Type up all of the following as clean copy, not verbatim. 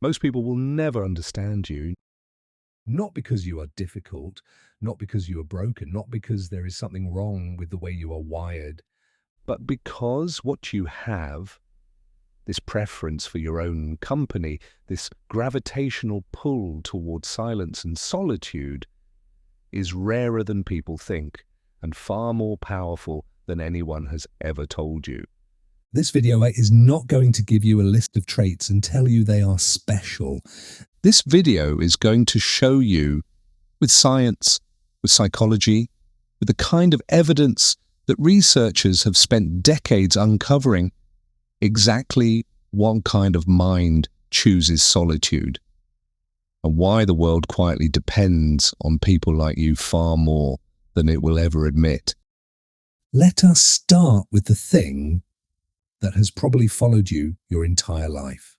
Most people will never understand you, not because you are difficult, not because you are broken, not because there is something wrong with the way you are wired, but because what you have, this preference for your own company, this gravitational pull towards silence and solitude, is rarer than people think and far more powerful than anyone has ever told you. This video is not going to give you a list of traits and tell you they are special. This video is going to show you, with science, with psychology, with the kind of evidence that researchers have spent decades uncovering, exactly what kind of mind chooses solitude, and why the world quietly depends on people like you far more than it will ever admit. Let us start with the thing that has probably followed you your entire life.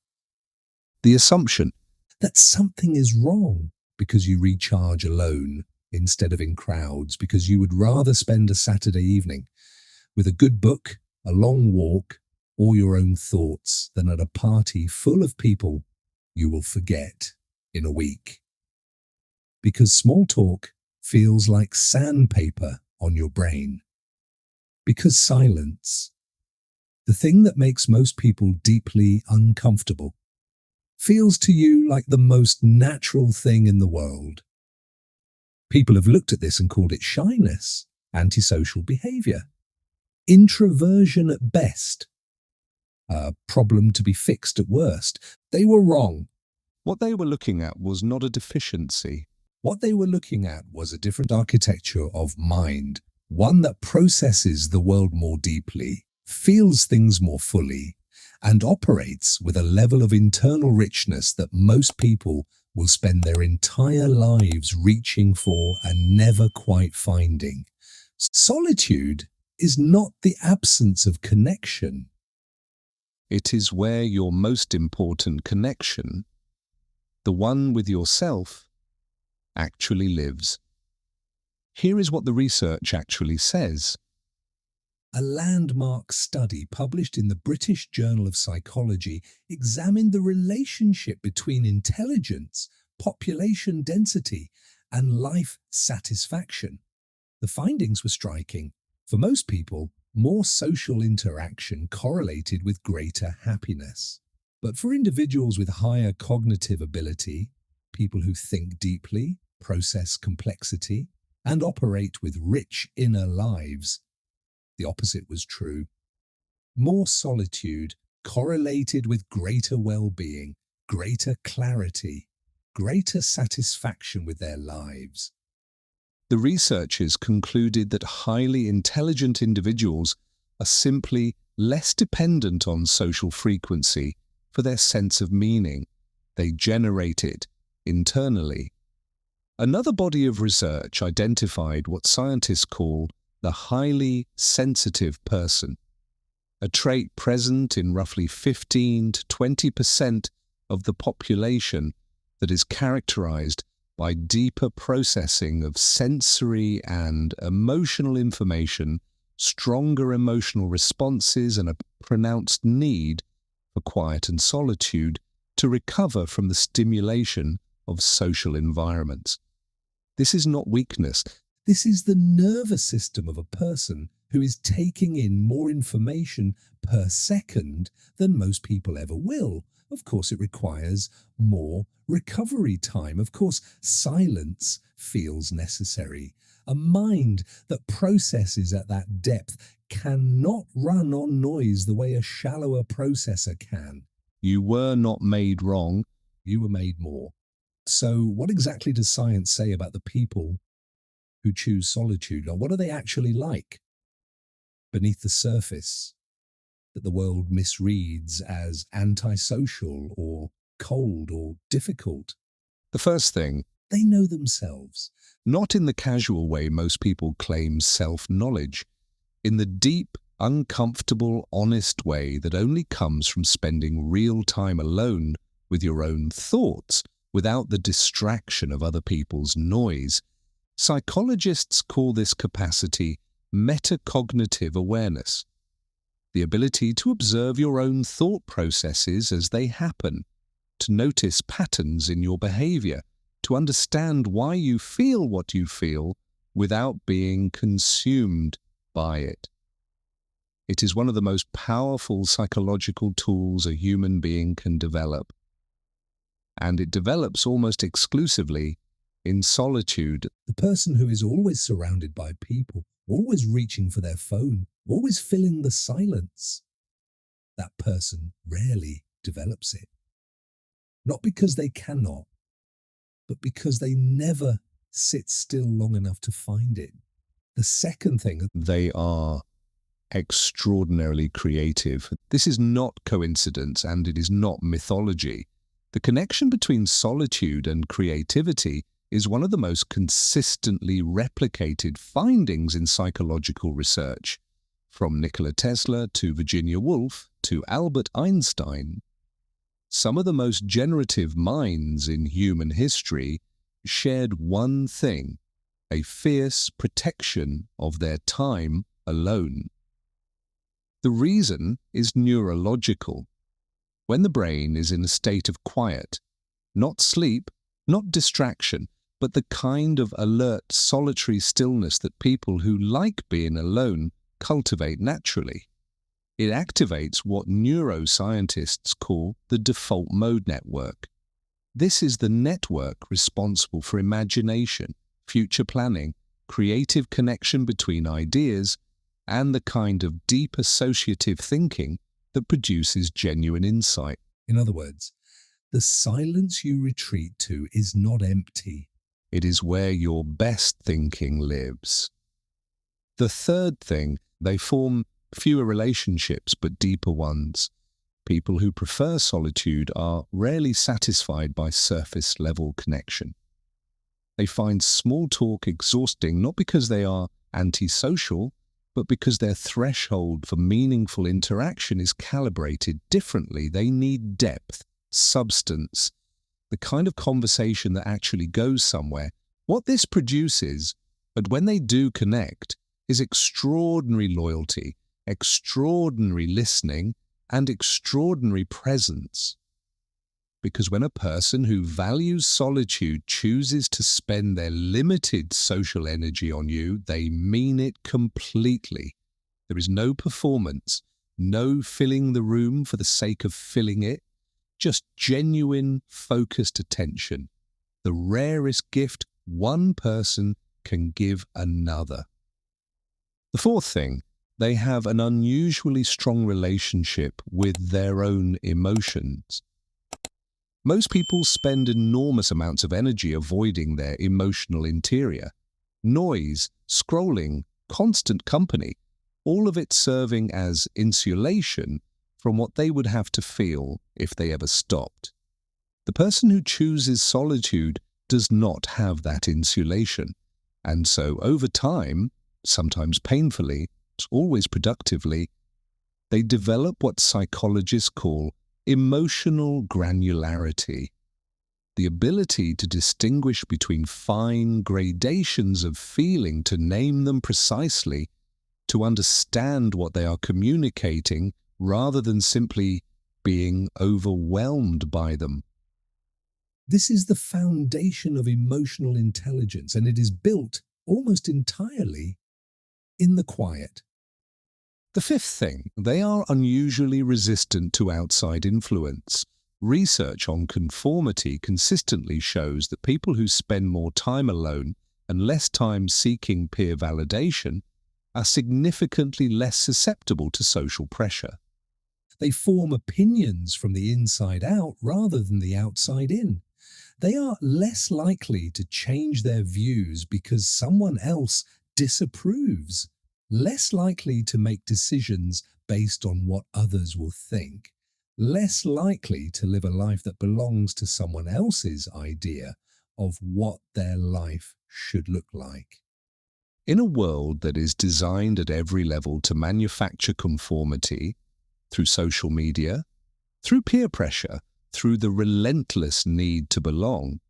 The assumption that something is wrong because you recharge alone instead of in crowds, because you would rather spend a Saturday evening with a good book, a long walk, or your own thoughts than at a party full of people you will forget in a week. Because small talk feels like sandpaper on your brain. Because silence, the thing that makes most people deeply uncomfortable, feels to you like the most natural thing in the world. People have looked at this and called it shyness, antisocial behavior, introversion at best, a problem to be fixed at worst. They were wrong. What they were looking at was not a deficiency. What they were looking at was a different architecture of mind, one that processes the world more deeply, feels things more fully, and operates with a level of internal richness that most people will spend their entire lives reaching for and never quite finding. Solitude is not the absence of connection. It is where your most important connection, the one with yourself, actually lives. Here is what the research actually says. A landmark study published in the British Journal of Psychology examined the relationship between intelligence, population density, and life satisfaction. The findings were striking. For most people, more social interaction correlated with greater happiness. But for individuals with higher cognitive ability, people who think deeply, process complexity, and operate with rich inner lives, the opposite was true. More solitude correlated with greater well-being, greater clarity, greater satisfaction with their lives. The researchers concluded that highly intelligent individuals are simply less dependent on social frequency for their sense of meaning. They generate it internally. Another body of research identified what scientists call the highly sensitive person, a trait present in roughly 15 to 20% of the population that is characterized by deeper processing of sensory and emotional information, stronger emotional responses, and a pronounced need for quiet and solitude to recover from the stimulation of social environments. This is not weakness. This is the nervous system of a person who is taking in more information per second than most people ever will. Of course, it requires more recovery time. Of course, silence feels necessary. A mind that processes at that depth cannot run on noise the way a shallower processor can. You were not made wrong, you were made more. So what exactly does science say about the people who choose solitude? Or what are they actually like beneath the surface that the world misreads as antisocial or cold or difficult? The first thing, they know themselves. Not in the casual way most people claim self-knowledge, in the deep, uncomfortable, honest way that only comes from spending real time alone with your own thoughts, without the distraction of other people's noise. Psychologists call this capacity metacognitive awareness, the ability to observe your own thought processes as they happen, to notice patterns in your behavior, to understand why you feel what you feel without being consumed by it. It is one of the most powerful psychological tools a human being can develop. And it develops almost exclusively in solitude. The person who is always surrounded by people, always reaching for their phone, always filling the silence, that person rarely develops it. Not because they cannot, but because they never sit still long enough to find it. The second thing, They are extraordinarily creative. This is not coincidence, and it is not mythology. The connection between solitude and creativity is one of the most consistently replicated findings in psychological research, from Nikola Tesla to Virginia Woolf to Albert Einstein. Some of the most generative minds in human history shared one thing: a fierce protection of their time alone. The reason is neurological. When the brain is in a state of quiet, not sleep, not distraction, but the kind of alert, solitary stillness that people who like being alone cultivate naturally, it activates what neuroscientists call the default mode network. This is the network responsible for imagination, future planning, creative connection between ideas, and the kind of deep associative thinking that produces genuine insight. in other words, the silence you retreat to is not empty. It is where your best thinking lives. The third thing, they form fewer relationships but deeper ones. People who prefer solitude are rarely satisfied by surface-level connection. They find small talk exhausting not because they are antisocial, but because their threshold for meaningful interaction is calibrated differently. They need depth, substance, the kind of conversation that actually goes somewhere. What this produces, but when they do connect, is extraordinary loyalty, extraordinary listening, and extraordinary presence. Because when a person who values solitude chooses to spend their limited social energy on you, they mean it completely. There is no performance, no filling the room for the sake of filling it, just genuine, focused attention, the rarest gift one person can give another. The fourth thing, they have an unusually strong relationship with their own emotions. Most people spend enormous amounts of energy avoiding their emotional interior. Noise, scrolling, constant company, all of it serving as insulation from what they would have to feel if they ever stopped. The person who chooses solitude does not have that insulation, and so over time, sometimes painfully, always productively, they develop what psychologists call emotional granularity, the ability to distinguish between fine gradations of feeling, to name them precisely, to understand what they are communicating rather than simply being overwhelmed by them. This is the foundation of emotional intelligence, and it is built almost entirely in the quiet. The fifth thing, they are unusually resistant to outside influence. Research on conformity consistently shows that people who spend more time alone and less time seeking peer validation are significantly less susceptible to social pressure. They form opinions from the inside out rather than the outside in. They are less likely to change their views because someone else disapproves, less likely to make decisions based on what others will think, less likely to live a life that belongs to someone else's idea of what their life should look like. In a world that is designed at every level to manufacture conformity, through social media, through peer pressure, through the relentless need to belong,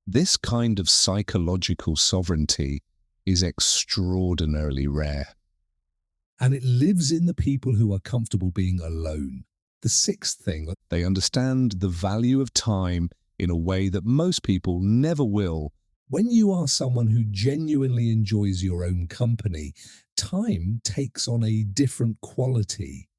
this kind of psychological sovereignty is extraordinarily rare. And it lives in the people who are comfortable being alone. The sixth thing, They understand the value of time in a way that most people never will. when you are someone who genuinely enjoys your own company, time takes on a different quality.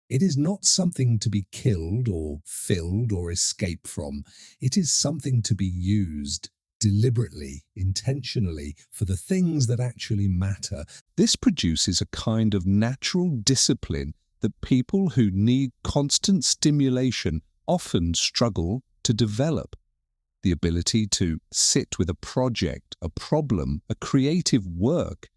It is not something to be killed or filled or escaped from. It is something to be used deliberately, intentionally, for the things that actually matter. This produces a kind of natural discipline that people who need constant stimulation often struggle to develop. The ability to sit with a project, a problem, a creative work,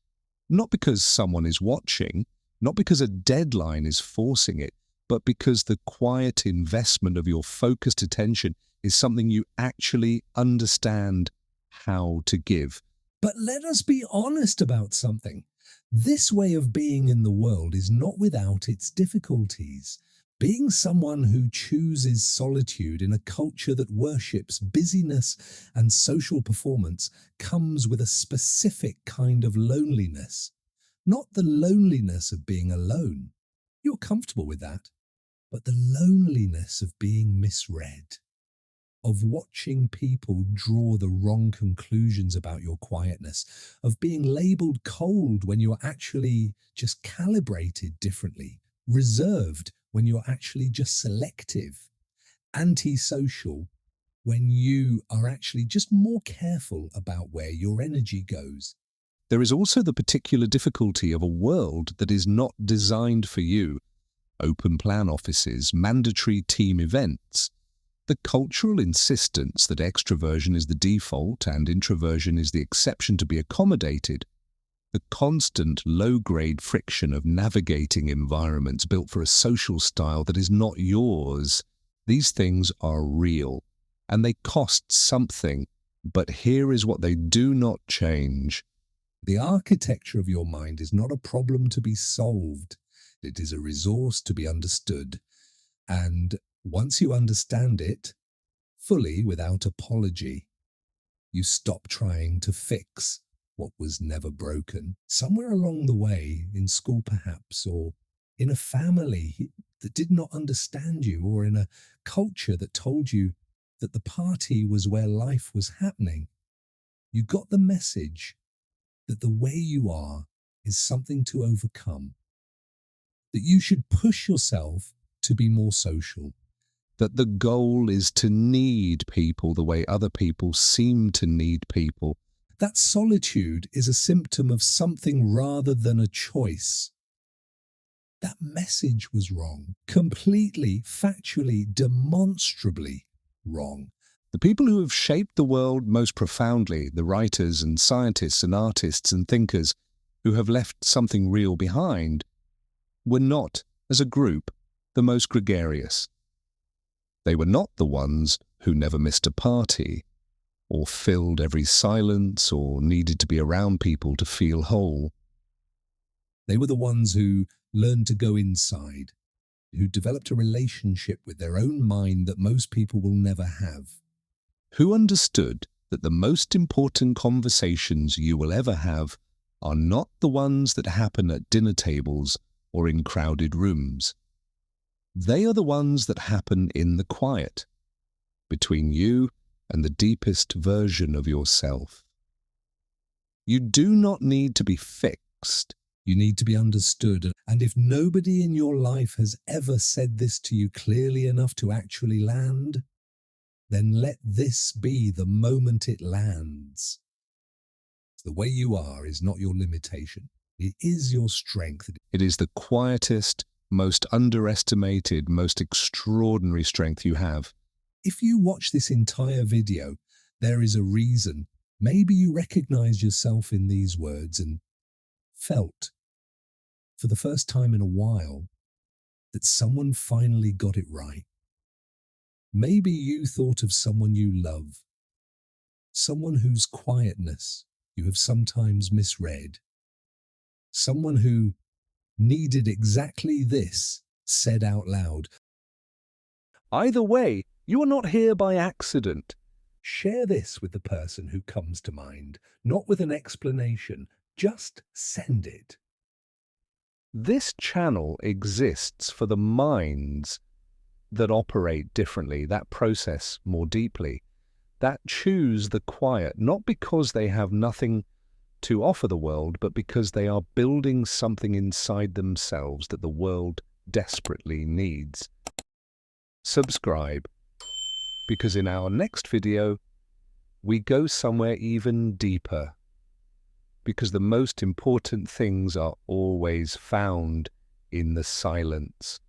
not because someone is watching, not because a deadline is forcing it, but because the quiet investment of your focused attention is something you actually understand how to give. But let us be honest about something. This way of being in the world is not without its difficulties. Being someone who chooses solitude in a culture that worships busyness and social performance comes with a specific kind of loneliness. Not the loneliness of being alone. You're comfortable with that. But the loneliness of being misread, of watching people draw the wrong conclusions about your quietness, of being labeled cold when you're actually just calibrated differently, reserved when you're actually just selective, antisocial when you are actually just more careful about where your energy goes. There is also the particular difficulty of a world that is not designed for you. Open plan offices, mandatory team events, the cultural insistence that extroversion is the default and introversion is the exception to be accommodated, the constant low-grade friction of navigating environments built for a social style that is not yours, these things are real, and they cost something, but here is what they do not change. The architecture of your mind is not a problem to be solved. It is a resource to be understood. And once you understand it fully without apology, you stop trying to fix what was never broken. Somewhere along the way, in school perhaps, or in a family that did not understand you, or in a culture that told you that the party was where life was happening, you got the message that the way you are is something to overcome, that you should push yourself to be more social, That the goal is to need people the way other people seem to need people. that solitude is a symptom of something rather than a choice. That message was wrong, completely, factually, demonstrably wrong. The people who have shaped the world most profoundly, the writers and scientists and artists and thinkers who have left something real behind, were not, as a group, the most gregarious. They were not the ones who never missed a party, or filled every silence, or needed to be around people to feel whole. They were the ones who learned to go inside, who developed a relationship with their own mind that most people will never have. Who understood that the most important conversations you will ever have are not the ones that happen at dinner tables or in crowded rooms. They are the ones that happen in the quiet, between you and the deepest version of yourself. You do not need to be fixed. You need to be understood. And if nobody in your life has ever said this to you clearly enough to actually land, then let this be the moment it lands. The way you are is not your limitation. It is your strength. It is the quietest, most underestimated, most extraordinary strength you have. If you watch this entire video, there is a reason. Maybe you recognize yourself in these words and felt, for the first time in a while, that someone finally got it right. Maybe you thought of someone you love, someone whose quietness you have sometimes misread, someone who needed exactly this said out loud. Either way, you are not here by accident. Share this with the person who comes to mind, not with an explanation, just send it. This channel exists for the minds that operate differently, that process more deeply, that choose the quiet, not because they have nothing to offer the world, but because they are building something inside themselves that the world desperately needs. Subscribe, because in our next video, we go somewhere even deeper, because the most important things are always found in the silence.